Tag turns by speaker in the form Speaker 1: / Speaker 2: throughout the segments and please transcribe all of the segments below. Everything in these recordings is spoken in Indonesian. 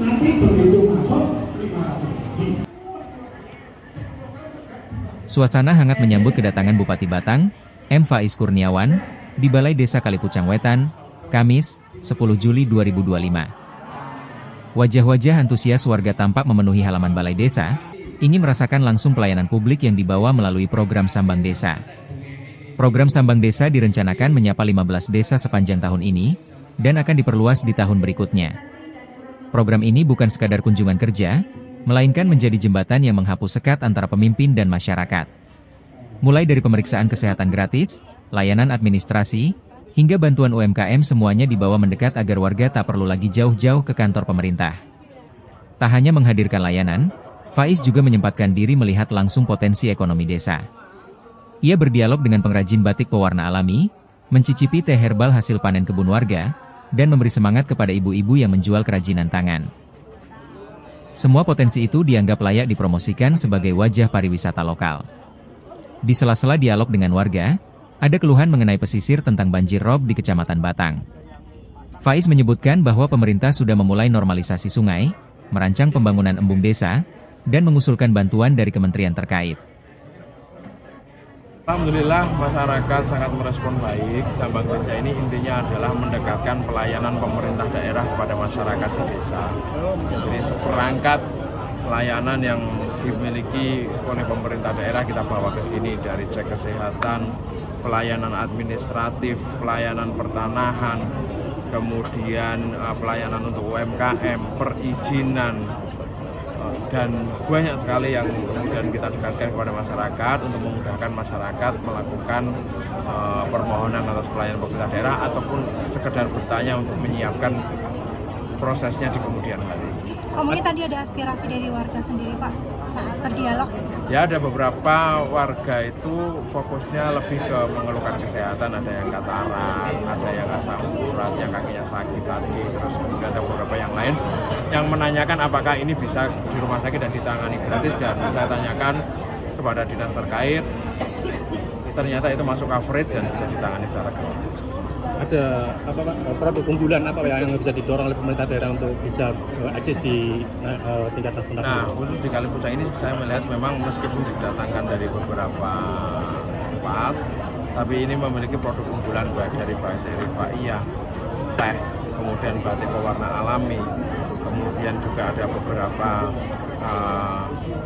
Speaker 1: nanti begitu masuk 500 lebih.
Speaker 2: Suasana hangat menyambut kedatangan Bupati Batang, M. Faiz Kurniawan, di Balai Desa Kalipucang Wetan, Kamis, 10 Juli 2025. Wajah-wajah antusias warga tampak memenuhi halaman Balai Desa, ingin merasakan langsung pelayanan publik yang dibawa melalui program Sambang Desa. Program Sambang Desa direncanakan menyapa 15 desa sepanjang tahun ini, dan akan diperluas di tahun berikutnya. Program ini bukan sekadar kunjungan kerja, melainkan menjadi jembatan yang menghapus sekat antara pemimpin dan masyarakat. Mulai dari pemeriksaan kesehatan gratis, layanan administrasi, hingga bantuan UMKM semuanya dibawa mendekat agar warga tak perlu lagi jauh-jauh ke kantor pemerintah. Tak hanya menghadirkan layanan, Faiz juga menyempatkan diri melihat langsung potensi ekonomi desa. Ia berdialog dengan pengrajin batik pewarna alami, mencicipi teh herbal hasil panen kebun warga, dan memberi semangat kepada ibu-ibu yang menjual kerajinan tangan. Semua potensi itu dianggap layak dipromosikan sebagai wajah pariwisata lokal. Di sela-sela dialog dengan warga, ada keluhan mengenai pesisir tentang banjir rob di Kecamatan Batang. Faiz menyebutkan bahwa pemerintah sudah memulai normalisasi sungai, merancang pembangunan embung desa, dan mengusulkan bantuan dari kementerian terkait.
Speaker 3: Alhamdulillah masyarakat sangat merespon baik. Sambang Desa ini intinya adalah mendekatkan pelayanan pemerintah daerah kepada masyarakat di desa. Jadi seperangkat pelayanan yang dimiliki oleh pemerintah daerah kita bawa ke sini, dari cek kesehatan, pelayanan administratif, pelayanan pertanahan, kemudian pelayanan untuk UMKM, perizinan, dan banyak sekali yang kemudian kita dekatkan kepada masyarakat untuk memudahkan masyarakat melakukan permohonan atas pelayanan pemerintah daerah ataupun sekedar bertanya untuk menyiapkan prosesnya di kemudian hari.
Speaker 4: Oh, mungkin tadi ada aspirasi dari warga sendiri Pak saat berdialog? Ya,
Speaker 3: ada beberapa warga itu fokusnya lebih ke mengeluhkan kesehatan, ada yang katarak, ada yang asam urat, yang kakinya sakit tadi, terus kemudian ada beberapa yang lain yang menanyakan apakah ini bisa di rumah sakit dan ditangani gratis, dan saya tanyakan kepada dinas terkait, ternyata itu masuk coverage dan bisa ditangani secara gratis.
Speaker 5: Ada apa Pak, produk unggulan apa yang bisa didorong oleh pemerintah daerah untuk bisa eksis di tingkat nasional?
Speaker 3: Nah, khusus di Kalipucang ini saya melihat memang meskipun didatangkan dari beberapa tempat, tapi ini memiliki produk unggulan baik dari bakteri faiyah, teh, kemudian batik pewarna alami, kemudian juga ada beberapa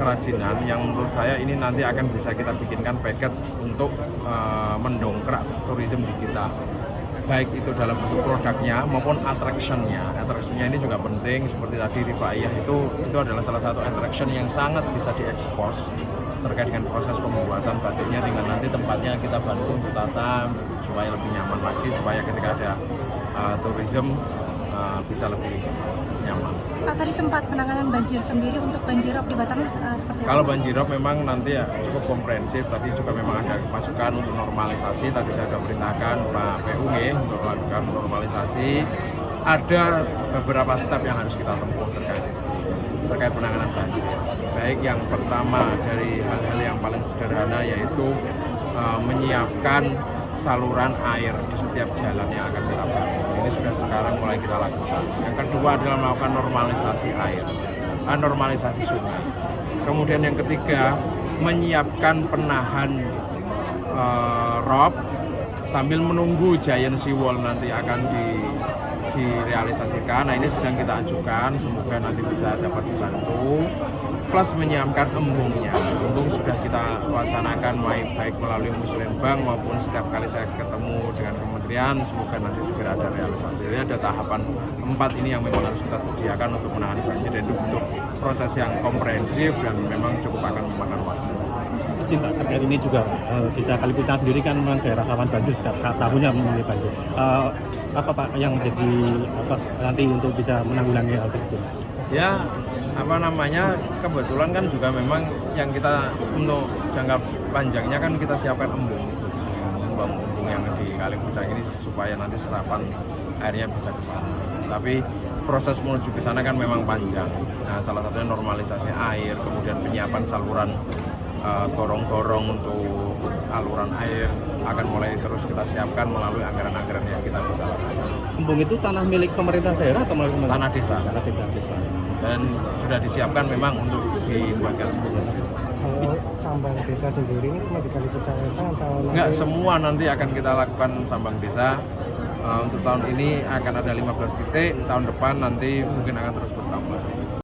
Speaker 3: kerajinan yang menurut saya ini nanti akan bisa kita bikinkan package untuk mendongkrak tourism di kita. Baik itu dalam bentuk produknya maupun attraction-nya. Attraction-nya ini juga penting, seperti tadi Rifaiyah itu adalah salah satu attraction yang sangat bisa diekspos terkait dengan proses pembuatan batiknya, tinggal nanti tempatnya kita bantu untuk tata supaya lebih nyaman lagi, supaya ketika ada tourism bisa lebih nyaman.
Speaker 4: Pak, tadi sempat penanganan banjir sendiri untuk banjirop di Batang seperti apa?
Speaker 3: Kalau banjirop memang nanti ya cukup komprehensif, tadi juga memang ada masukan untuk normalisasi, tadi saya sudah perintahkan Pak PUG untuk melakukan normalisasi. Ada beberapa step yang harus kita tempuh terkait penanganan banjir. Baik yang pertama dari hal-hal yang paling sederhana yaitu menyiapkan saluran air di setiap jalan yang akan kita bangun. Ini sudah sekarang mulai kita lakukan. Yang kedua adalah melakukan normalisasi air, normalisasi sungai. Kemudian yang ketiga, menyiapkan penahan rob sambil menunggu giant seawall nanti akan direalisasikan. Nah, ini sedang kita ajukan, semoga nanti bisa dapat dibantu. Plus menyiapkan embungnya. Embung sudah kita wacanakan baik melalui Muslimbang maupun setiap kali saya ketemu dengan kementerian, semoga nanti segera ada realisasi. Jadi ada tahapan 4 ini yang memang harus kita sediakan untuk menangani banjir, dan itu bentuk proses yang komprehensif dan memang cukup akan memakan waktu.
Speaker 5: Izin Pak, terkait ini juga Desa Kalipucang sendiri kan memang daerah rawan banjir, setiap tahunnya mengalami banjir. Apa Pak yang menjadi nanti untuk bisa menanggulangi hal tersebut?
Speaker 3: Ya, kebetulan kan juga memang yang kita untuk jangka panjangnya kan kita siapkan embung yang di Kalipucang ini supaya nanti serapan airnya bisa ke sana. Tapi proses menuju ke sana kan memang panjang. Nah, salah satunya normalisasi air, kemudian penyiapan saluran gorong-gorong untuk aluran air akan mulai terus kita siapkan melalui anggaran-anggaran yang kita bisa lakukan.
Speaker 5: Embung itu tanah milik pemerintah daerah atau milik
Speaker 3: Tanah desa.
Speaker 5: Tanah desa.
Speaker 3: Dan sudah disiapkan memang untuk dibuatkan embung di situ.
Speaker 6: Kalau sambang desa sendiri ini cuma di Kalipucang Wetan atau
Speaker 3: Enggak, semua nanti akan kita lakukan sambang desa. Untuk tahun ini akan ada 15 titik, tahun depan nanti mungkin akan terus bertambah.